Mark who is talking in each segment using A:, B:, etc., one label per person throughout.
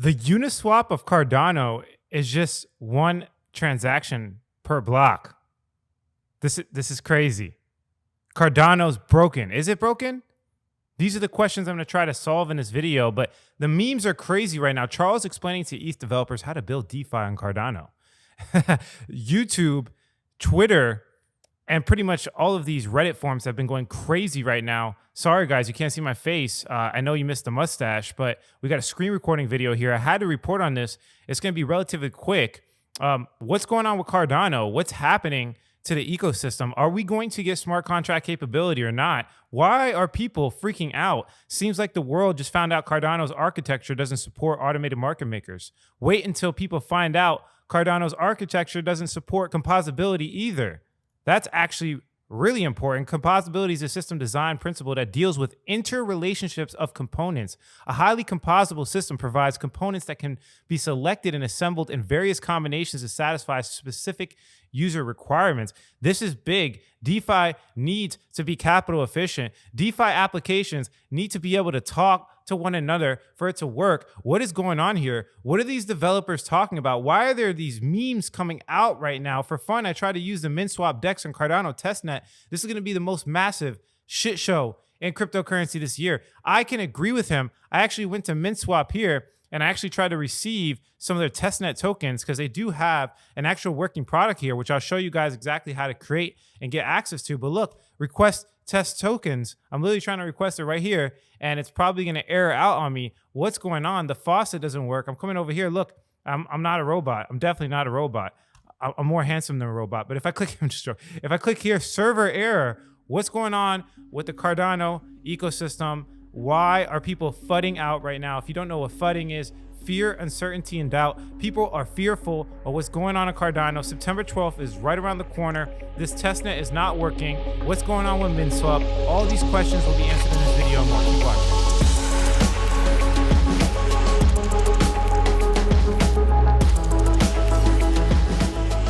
A: The Uniswap of Cardano is just one transaction per block. This is crazy. Cardano's broken. Is it broken? These are the questions I'm going to try to solve in this video, but the memes are crazy right now. Charles explaining to ETH developers how to build DeFi on Cardano. YouTube, Twitter, and pretty much all of these Reddit forums have been going crazy right now. Sorry, guys, you can't see my face. I know you missed the mustache, but we got a screen recording video here. I had to report on this. It's going to be relatively quick. What's going on with Cardano? What's happening to the ecosystem? Are we going to get smart contract capability or not? Why are people freaking out? Seems like the world just found out Cardano's architecture doesn't support automated market makers. Wait until people find out Cardano's architecture doesn't support composability either. That's actually really important. Composability is a system design principle that deals with interrelationships of components. A highly composable system provides components that can be selected and assembled in various combinations to satisfy specific user requirements. This is big. DeFi needs to be capital efficient. DeFi applications need to be able to talk to one another for it to work. What is going on here? What are these developers talking about? Why are there these memes coming out right now? For fun, I tried to use the MinSwap DEX and Cardano testnet. This is going to be the most massive shit show in cryptocurrency this year. I can agree with him. I actually went to MinSwap here and I actually tried to receive some of their testnet tokens because they do have an actual working product here, which I'll show you guys exactly how to create and get access to. But look, request test tokens. I'm literally trying to request it right here, and it's probably going to error out on me. What's going on? The faucet doesn't work. I'm coming over here. Look, I'm not a robot. I'm definitely not a robot. I'm more handsome than a robot. But if I click, if I click here, server error. What's going on with the Cardano ecosystem? Why are people fudding out right now? If you don't know what fudding is, fear, uncertainty, and doubt. People are fearful of what's going on in Cardano. September 12th is right around the corner. This testnet is not working. What's going on with MinSwap? All these questions will be answered in this video. More. Keep watching.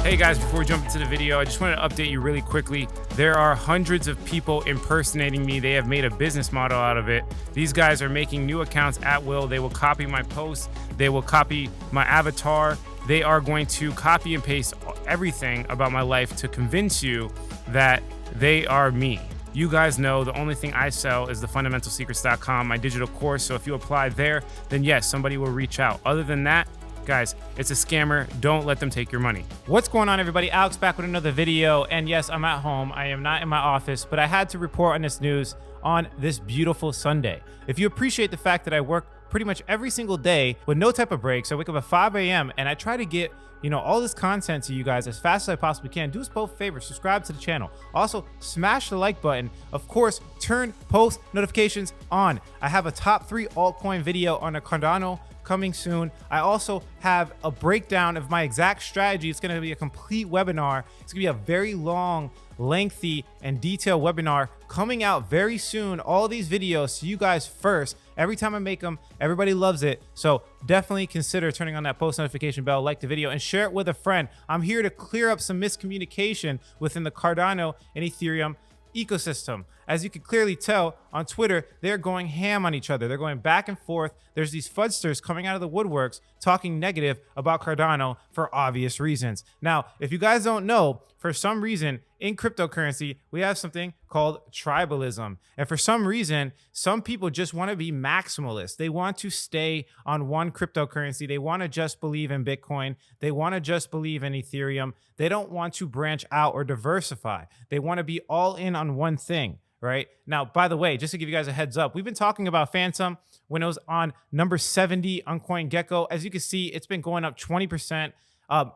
A: Hey guys, before we jump into the video, I just wanted to update you really quickly. There are hundreds of people impersonating me. They have made a business model out of it. These guys are making new accounts at will. They will copy my posts. They will copy my avatar. They are going to copy and paste everything about my life to convince you that they are me. You guys know the only thing I sell is the fundamentalsecrets.com, my digital course. So if you apply there, then yes, somebody will reach out. Other than that, guys, it's a scammer. Don't let them take your money. What's going on, everybody? Alex back with another video. And yes, I'm at home. I am not in my office, but I had to report on this news on this beautiful Sunday. If you appreciate the fact that I work pretty much every single day with no type of breaks, I wake up at 5 a.m. and I try to get all this content to you guys as fast as I possibly can. Do us both favors, subscribe to the channel. Also, smash the like button. Of course, turn post notifications on. I have a top 3 altcoin video on a Cardano coming soon. I also have a breakdown of my exact strategy. It's going to be a complete webinar. It's going to be a very long, lengthy, and detailed webinar coming out very soon. All these videos to you guys first. Every time I make them, everybody loves it. So definitely consider turning on that post notification bell, like the video, and share it with a friend. I'm here to clear up some miscommunication within the Cardano and Ethereum ecosystem. As you can clearly tell on Twitter, they're going ham on each other. They're going back and forth. There's these fudsters coming out of the woodworks talking negative about Cardano for obvious reasons. Now, if you guys don't know, for some reason in cryptocurrency, we have something called tribalism. And for some reason, some people just want to be maximalists. They want to stay on one cryptocurrency. They want to just believe in Bitcoin. They want to just believe in Ethereum. They don't want to branch out or diversify. They want to be all in on one thing. Right now, by the way, just to give you guys a heads up, we've been talking about Phantom when it was on number 70 on CoinGecko. As you can see, it's been going up 20%.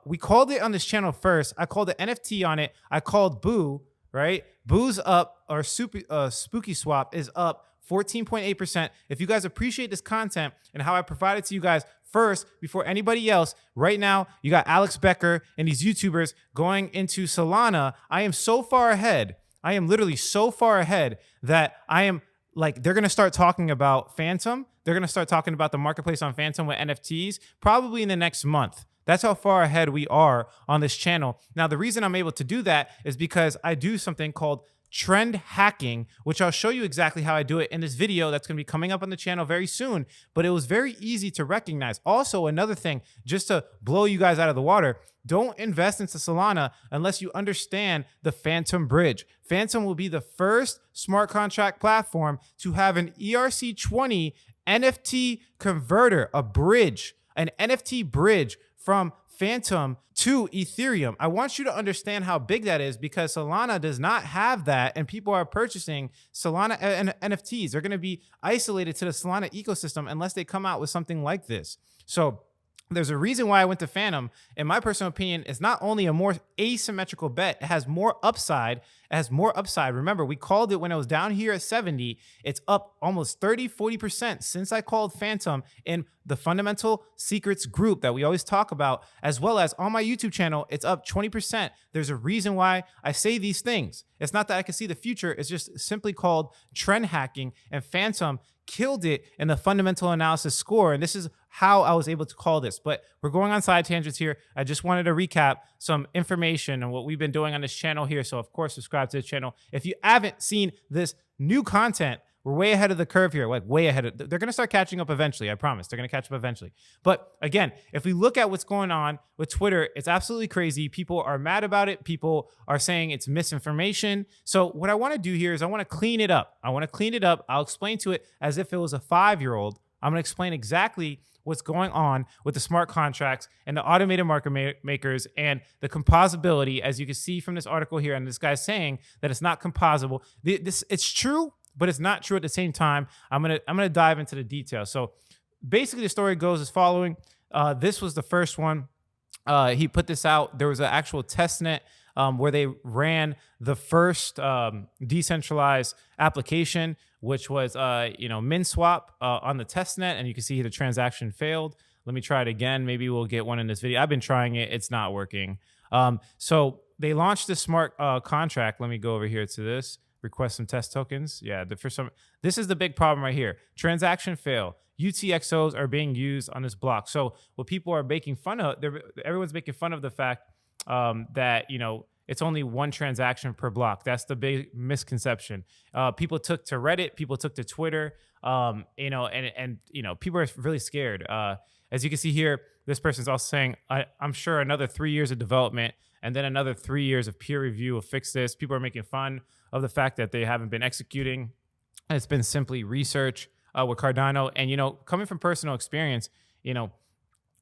A: We called it on this channel first. I called the NFT on it. I called Boo, right? Boo's up, or Spooky Swap is up 14.8%. If you guys appreciate this content and how I provide it to you guys first before anybody else, right now you got Alex Becker and these YouTubers going into Solana. I am so far ahead. I am literally so far ahead that I am like, they're going to start talking about Phantom. They're going to start talking about the marketplace on Phantom with NFTs probably in the next month. That's how far ahead we are on this channel. Now, the reason I'm able to do that is because I do something called
B: trend hacking, which I'll show you exactly how I do it in this video that's going to be coming up on the channel very soon. But it was very easy to recognize. Also, another thing, just to blow you guys out of the water, don't invest into Solana unless you understand the Phantom bridge. Phantom will be the first smart contract platform to have an ERC20 NFT converter, a bridge, an NFT bridge from Phantom to Ethereum. I want you to understand how big that is, because Solana does not have that, and people are purchasing Solana NFTs. They're going to be isolated to the Solana ecosystem unless they come out with something like this. So there's a reason why I went to Phantom. In my personal opinion, it's not only a more asymmetrical bet, it has more upside. It has more upside. Remember, we called it when it was down here at 70. It's up almost 30-40% since I called Phantom in the Fundamental Secrets group that we always talk about, as well as on my YouTube channel. It's up 20%. There's a reason why I say these things. It's not that I can see the future. It's just simply called trend hacking, and Phantom killed it in the fundamental analysis score. And this is how I was able to call this. But we're going on side tangents here. I just wanted to recap some information on what we've been doing on this channel here. So of course, subscribe to the channel. If you haven't seen this new content, we're way ahead of the curve here, like way ahead. They're going to start catching up eventually. I promise. They're going to catch up eventually. But again, if we look at what's going on with Twitter, it's absolutely crazy. People are mad about it. People are saying it's misinformation. So what I want to do here is I want to clean it up. I'll explain to it as if it was a 5-year-old. I'm going to explain exactly what's going on with the smart contracts and the automated market makers and the composability, as you can see from this article here. And this guy's saying that it's not composable. It's true, but it's not true at the same time. I'm gonna dive into the details. So basically, the story goes as following. This was the first one. He put this out. There was an actual test net where they ran the first decentralized application, which was MinSwap on the test net, and you can see the transaction failed. Let me try it again. Maybe we'll get one in this video. I've been trying it. It's not working. So they launched this smart contract. Let me go over here to this. Request some test tokens. Yeah, this is the big problem right here. Transaction fail. UTXOs are being used on this block. So what people are making fun of, everyone's making fun of the fact that, it's only one transaction per block. That's the big misconception. People took to Reddit, people took to Twitter, and people are really scared. As you can see here, this person's also saying, I'm sure another 3 years of development and then another 3 years of peer review will fix this. People are making fun of the fact that they haven't been executing. It's been simply research with Cardano. And, coming from personal experience,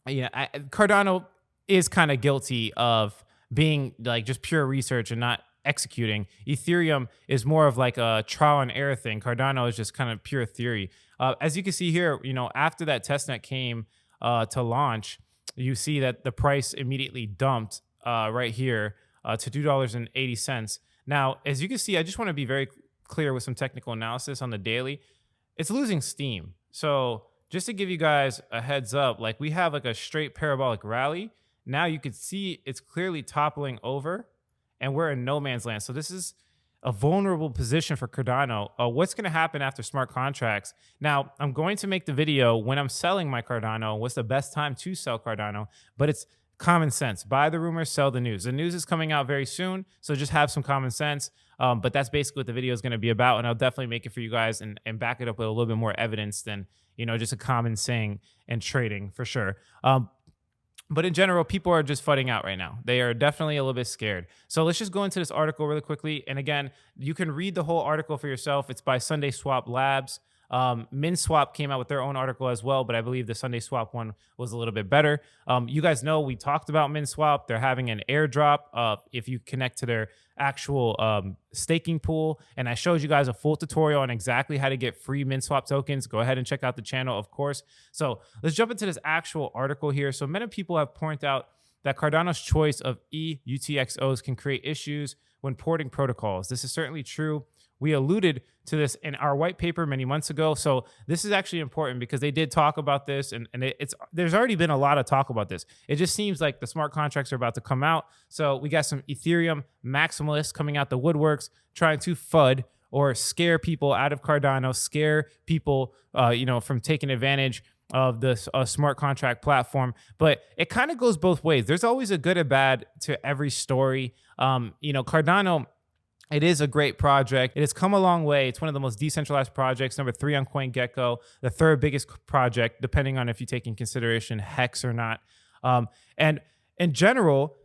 B: Cardano is kind of guilty of being like just pure research and not executing. Ethereum is more of like a trial and error thing. Cardano is just kind of pure theory. As you can see here, after that testnet came to launch, you see that the price immediately dumped right here to $2.80. Now, as you can see, I just want to be very clear with some technical analysis on the daily. It's losing steam. So just to give you guys a heads up, like we have like a straight parabolic rally. Now you can see it's clearly toppling over and we're in no man's land. So this is a vulnerable position for Cardano. What's going to happen after smart contracts? Now, I'm going to make the video when I'm selling my Cardano. What's the best time to sell Cardano? But it's common sense. Buy the rumors, sell the news. The news is coming out very soon, so just have some common sense. But that's basically what the video is going to be about, and I'll definitely make it for you guys and back it up with a little bit more evidence than just a common saying and trading for sure. But in general, people are just fudding out right now. They are definitely a little bit scared. So let's just go into this article really quickly. And again, you can read the whole article for yourself. It's by SUNDAE Swap Labs. MinSwap came out with their own article as well, but I believe the SUNDAE Swap one was a little bit better. You guys know we talked about MinSwap. They're having an airdrop if you connect to their actual staking pool, and I showed you guys a full tutorial on exactly how to get free MinSwap tokens. Go ahead and check out the channel, of course. So let's jump into this actual article here. So many people have pointed out that Cardano's choice of UTXOs can create issues when porting protocols. This is certainly true. We alluded to this in our white paper many months ago. So this is actually important because they did talk about this, and there's already been a lot of talk about this. It just seems like the smart contracts are about to come out. So we got some Ethereum maximalists coming out the woodworks trying to FUD or scare people out of Cardano, scare people from taking advantage of this smart contract platform. But it kind of goes both ways. There's always a good and bad to every story. Cardano It is a great project. It has come a long way. It's one of the most decentralized projects, number 3 on CoinGecko, the third biggest project, depending on if you take in consideration Hex or not. And in general,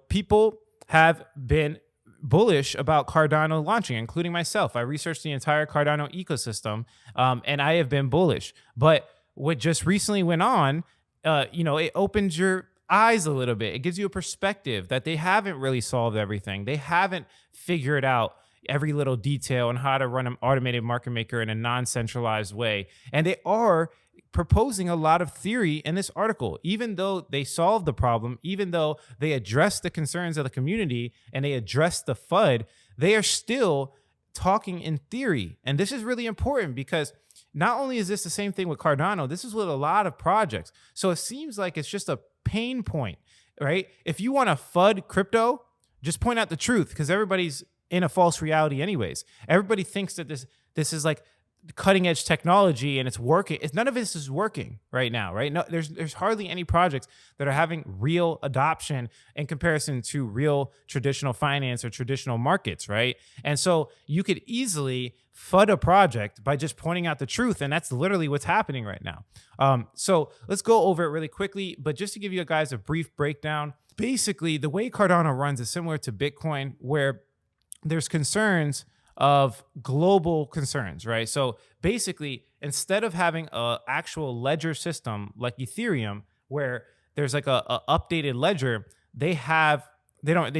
B: people have been bullish about Cardano launching, including myself. I researched the entire Cardano ecosystem, and I have been bullish. But what just recently went on, it opens your eyes a little bit. It gives you a perspective that they haven't really solved everything. They haven't figured out every little detail on how to run an automated market maker in a non-centralized way. And they are proposing a lot of theory in this article. Even though they solved the problem, even though they addressed the concerns of the community and they addressed the FUD, they are still talking in theory. And this is really important because not only is this the same thing with Cardano, this is with a lot of projects. So it seems like it's just a pain point, right? If you want to FUD crypto, just point out the truth, because everybody's in a false reality anyways. Everybody thinks that this is like cutting edge technology and it's working. None of this is working right now, right? No, there's hardly any projects that are having real adoption in comparison to real traditional finance or traditional markets, right? And so you could easily FUD a project by just pointing out the truth, and that's literally what's happening right now. So let's go over it really quickly, but just to give you guys a brief breakdown, basically the way Cardano runs is similar to Bitcoin, where there's concerns of global concerns, right? So basically, instead of having an actual ledger system like Ethereum, where there's like a updated ledger, they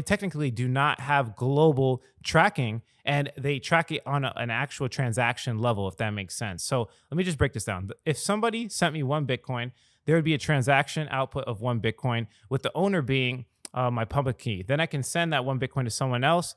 B: technically do not have global tracking, and they track it on an actual transaction level, if that makes sense. So let me just break this down. If somebody sent me 1 Bitcoin, there would be a transaction output of 1 Bitcoin, with the owner being my public key. Then I can send that 1 Bitcoin to someone else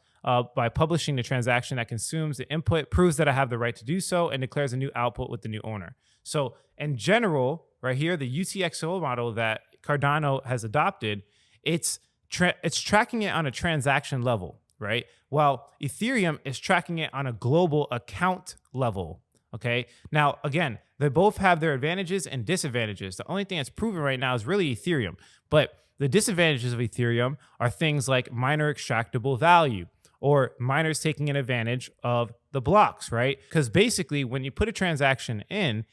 B: by publishing the transaction that consumes the input, proves that I have the right to do so, and declares a new output with the new owner. So in general, right here, the UTXO model that Cardano has adopted, it's tracking it on a transaction level, right? While Ethereum is tracking it on a global account level. Okay. Now, again, they both have their advantages and disadvantages. The only thing that's proven right now is really Ethereum. But the disadvantages of Ethereum are things like miner extractable value, or miners taking an advantage of the blocks, right? Because basically, when you put a transaction in,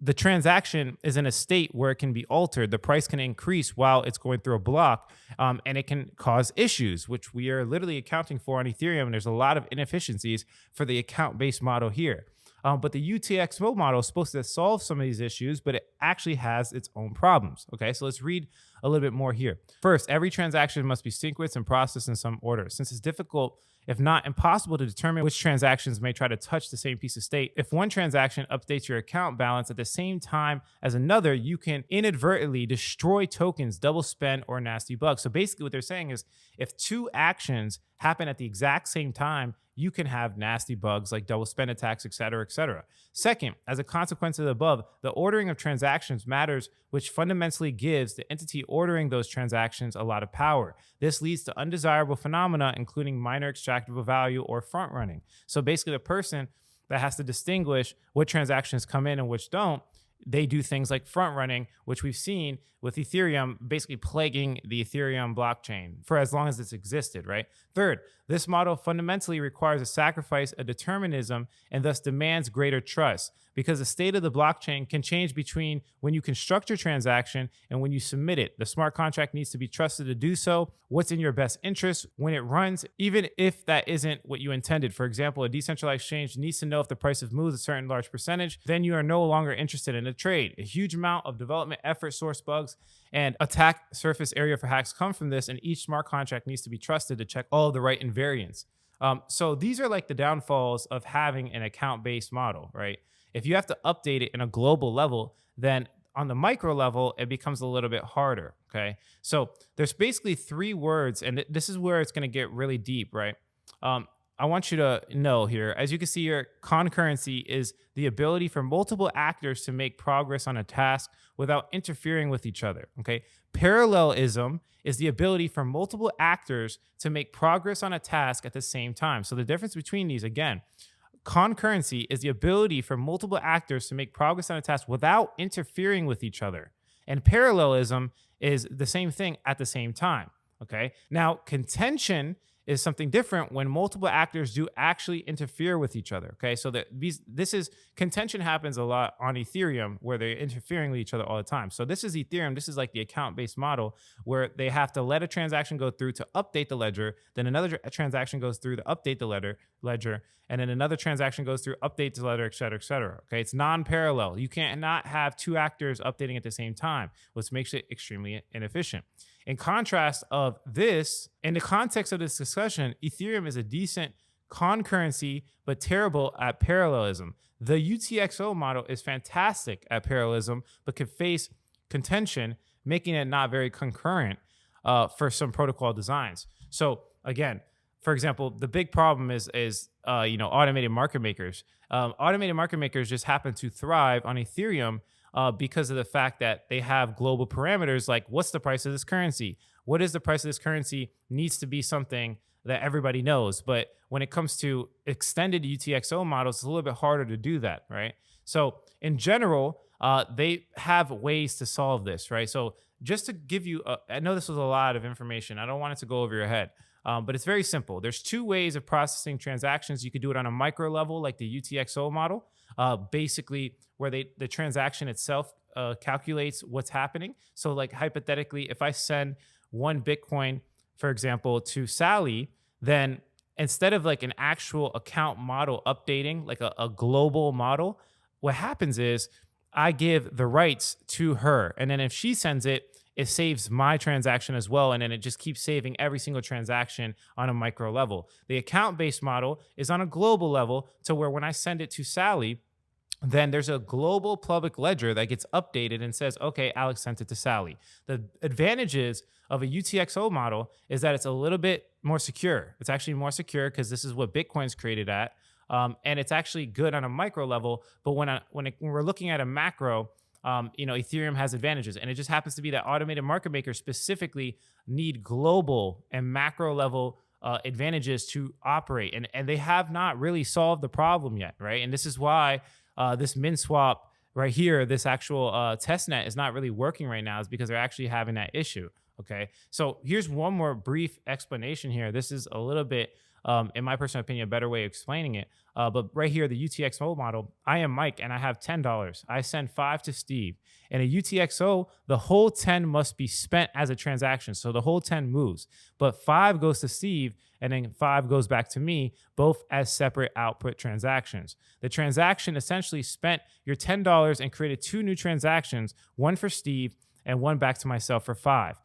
B: the transaction is in a state where it can be altered. The price can increase while it's going through a block, and it can cause issues, which we are literally accounting for on Ethereum. And there's a lot of inefficiencies for the account-based model here. But the UTXO model is supposed to solve some of these issues, but it actually has its own problems. Okay, so let's read a little bit more here. First, every transaction must be sequenced and processed in some order. Since it's difficult, if not impossible, to determine which transactions may try to touch the same piece of state, if one transaction updates your account balance at the same time as another, you can inadvertently destroy tokens, double spend, or nasty bugs. So basically what they're saying is if 2 actions happen at the exact same time, you can have nasty bugs like double spend attacks, et cetera, et cetera. Second, as a consequence of the above, the ordering of transactions matters, which fundamentally gives the entity ordering those transactions a lot of power. This leads to undesirable phenomena, including minor extractable value or front running. So basically, the person that has to distinguish what transactions come in and which don't, they do things like front running, which we've seen with Ethereum basically plaguing the Ethereum blockchain for as long as it's existed, right? Third, this model fundamentally requires a sacrifice of determinism and thus demands greater trust, because the state of the blockchain can change between when you construct your transaction and when you submit it. The smart contract needs to be trusted to do so. What's in your best interest when it runs, even if that isn't what you intended. For example, a decentralized exchange needs to know if the price has moved a certain large percentage, then you are no longer interested in a trade. A huge amount of development effort, source bugs, and attack surface area for hacks come from this, and each smart contract needs to be trusted to check all of the right invariants. So these are like the downfalls of having an account-based model, right? If you have to update it in a global level, then on the micro level, it becomes a little bit harder, okay? So there's basically 3 words, and this is where it's gonna get really deep, right? I want you to know here, as you can see here, concurrency is the ability for multiple actors to make progress on a task without interfering with each other, okay? Parallelism is the ability for multiple actors to make progress on a task at the same time. So the difference between these, again, concurrency is the ability for multiple actors to make progress on a task without interfering with each other. And parallelism is the same thing at the same time, okay? Now, contention is something different when multiple actors do actually interfere with each other. Okay, so contention happens a lot on Ethereum where they're interfering with each other all the time. So this is Ethereum. This is like the account-based model where they have to let a transaction go through to update the ledger. Then another transaction goes through to update the ledger, and then another transaction goes through, update the ledger, et cetera, et cetera. Okay, it's non-parallel. You cannot have two actors updating at the same time, which makes it extremely inefficient. In contrast of this, in the context of this discussion, Ethereum is a decent concurrency, but terrible at parallelism. The UTXO model is fantastic at parallelism, but can face contention, making it not very concurrent for some protocol designs. So again, for example, the big problem is automated market makers. Automated market makers just happen to thrive on Ethereum because of the fact that they have global parameters like what's the price of this currency? What is the price of this currency needs to be something that everybody knows. But when it comes to extended UTXO models, it's a little bit harder to do that, right? So in general, they have ways to solve this, right? So just to give you, I know this was a lot of information. I don't want it to go over your head. But it's very simple. There's two ways of processing transactions. You could do it on a micro level, like the UTXO model, basically where the transaction itself calculates what's happening. So like hypothetically, if I send 1 Bitcoin, for example, to Sally, then instead of like an actual account model updating, like a global model, what happens is I give the rights to her. And then if she sends it, it saves my transaction as well. And then it just keeps saving every single transaction on a micro level. The account-based model is on a global level to where when I send it to Sally, then there's a global public ledger that gets updated and says, okay, Alex sent it to Sally. The advantages of a UTXO model is that it's a little bit more secure. It's actually more secure because this is what Bitcoin's created at. And it's actually good on a micro level. But when we're looking at a macro, Ethereum has advantages, and it just happens to be that automated market makers specifically need global and macro level advantages to operate, and they have not really solved the problem yet, right? And this is why this min swap right here, this actual testnet is not really working right now, is because they're actually having that issue. Okay, so here's one more brief explanation here. This is a little bit, in my personal opinion, a better way of explaining it. But right here, the UTXO model, I am Mike and I have $10. I send 5 to Steve. In a UTXO, the whole 10 must be spent as a transaction. So the whole 10 moves, but 5 goes to Steve and then 5 goes back to me, both as separate output transactions. The transaction essentially spent your $10 and created 2 new transactions, one for Steve and one back to myself for 5.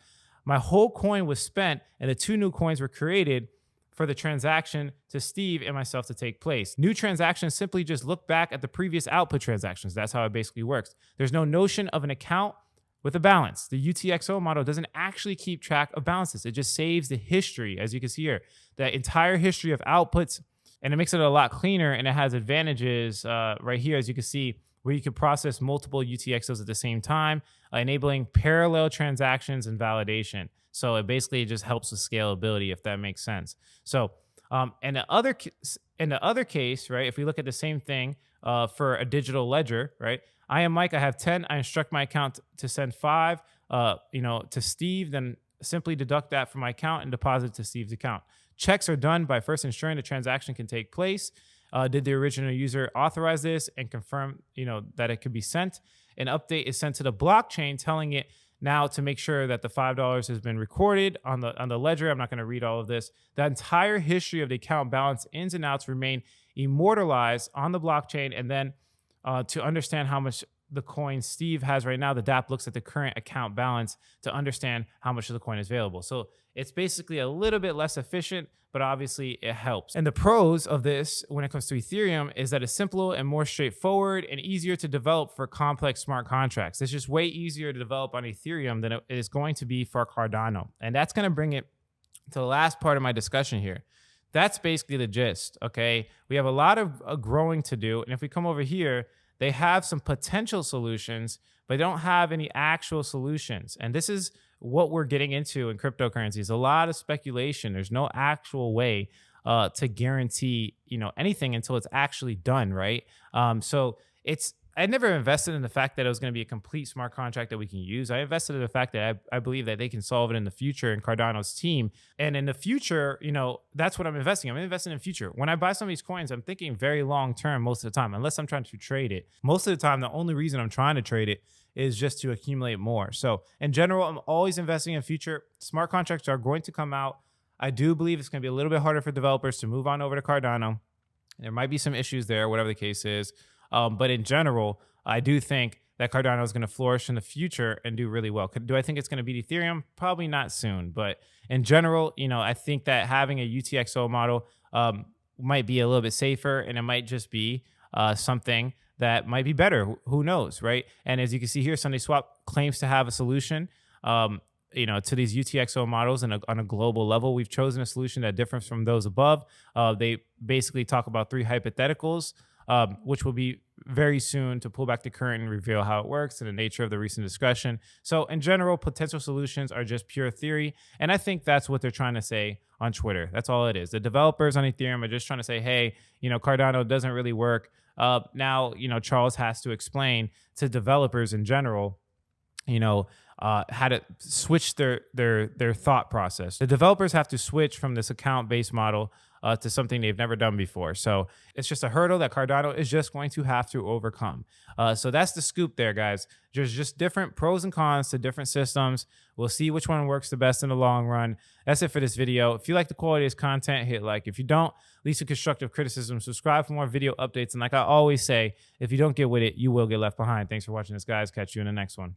B: My whole coin was spent and the 2 new coins were created for the transaction to Steve and myself to take place. New transactions simply just look back at the previous output transactions. That's how it basically works. There's no notion of an account with a balance. The UTXO model doesn't actually keep track of balances. It just saves the history, as you can see here, the entire history of outputs, and it makes it a lot cleaner, and it has advantages right here, as you can see, where you can process multiple UTXOs at the same time, enabling parallel transactions and validation. So it basically just helps with scalability, if that makes sense. So in the other case, right, if we look at the same thing for a digital ledger, right, I am Mike, I have 10, I instruct my account to send 5, to Steve, then simply deduct that from my account and deposit it to Steve's account. Checks are done by first ensuring the transaction can take place. Did the original user authorize this and confirm, that it could be sent? An update is sent to the blockchain telling it now to make sure that the $5 has been recorded on the ledger. I'm not going to read all of this. The entire history of the account balance, ins and outs, remain immortalized on the blockchain. And then to understand how much the coin Steve has right now, the DApp looks at the current account balance to understand how much of the coin is available. So it's basically a little bit less efficient, but obviously it helps. And the pros of this when it comes to Ethereum is that it's simpler and more straightforward and easier to develop for complex smart contracts. It's just way easier to develop on Ethereum than it is going to be for Cardano. And that's going to bring it to the last part of my discussion here. That's basically the gist, okay? We have a lot of growing to do. And if we come over here, they have some potential solutions, but they don't have any actual solutions. And this is what we're getting into in cryptocurrencies. A lot of speculation. There's no actual way to guarantee, anything until it's actually done, right? So it's I never invested in the fact that it was going to be a complete smart contract that we can use. I invested in the fact that I believe that they can solve it in the future in Cardano's team. And in the future, you know, that's what I'm investing. I'm investing in the future. When I buy some of these coins, I'm thinking very long term most of the time, unless I'm trying to trade it. Most of the time, the only reason I'm trying to trade it is just to accumulate more. So in general, I'm always investing in future. Smart contracts are going to come out. I do believe it's going to be a little bit harder for developers to move on over to Cardano. There might be some issues there, whatever the case is. But in general, I do think that Cardano is going to flourish in the future and do really well. Do I think it's going to beat Ethereum? Probably not soon. But in general, you know, I think that having a UTXO model might be a little bit safer, and it might just be something that might be better. Who knows, right? And as you can see here, Sunday Swap claims to have a solution, you know, to these UTXO models on a global level. We've chosen a solution that differs from those above. They basically talk about 3 hypotheticals, which will be very soon to pull back the curtain and reveal how it works and the nature of the recent discussion. So in general, potential solutions are just pure theory. And I think that's what they're trying to say on Twitter. That's all it is. The developers on Ethereum are just trying to say, hey, you know, Cardano doesn't really work. Now, you know, Charles has to explain to developers in general, you know, how to switch their thought process. The developers have to switch from this account-based model to something they've never done before. So it's just a hurdle that Cardano is just going to have to overcome. So that's the scoop there, guys. There's just different pros and cons to different systems. We'll see which one works the best in the long run. That's it for this video. If you like the quality of this content, hit like. If you don't, leave some constructive criticism. Subscribe for more video updates. And like I always say, if you don't get with it, you will get left behind. Thanks for watching this, guys. Catch you in the next one.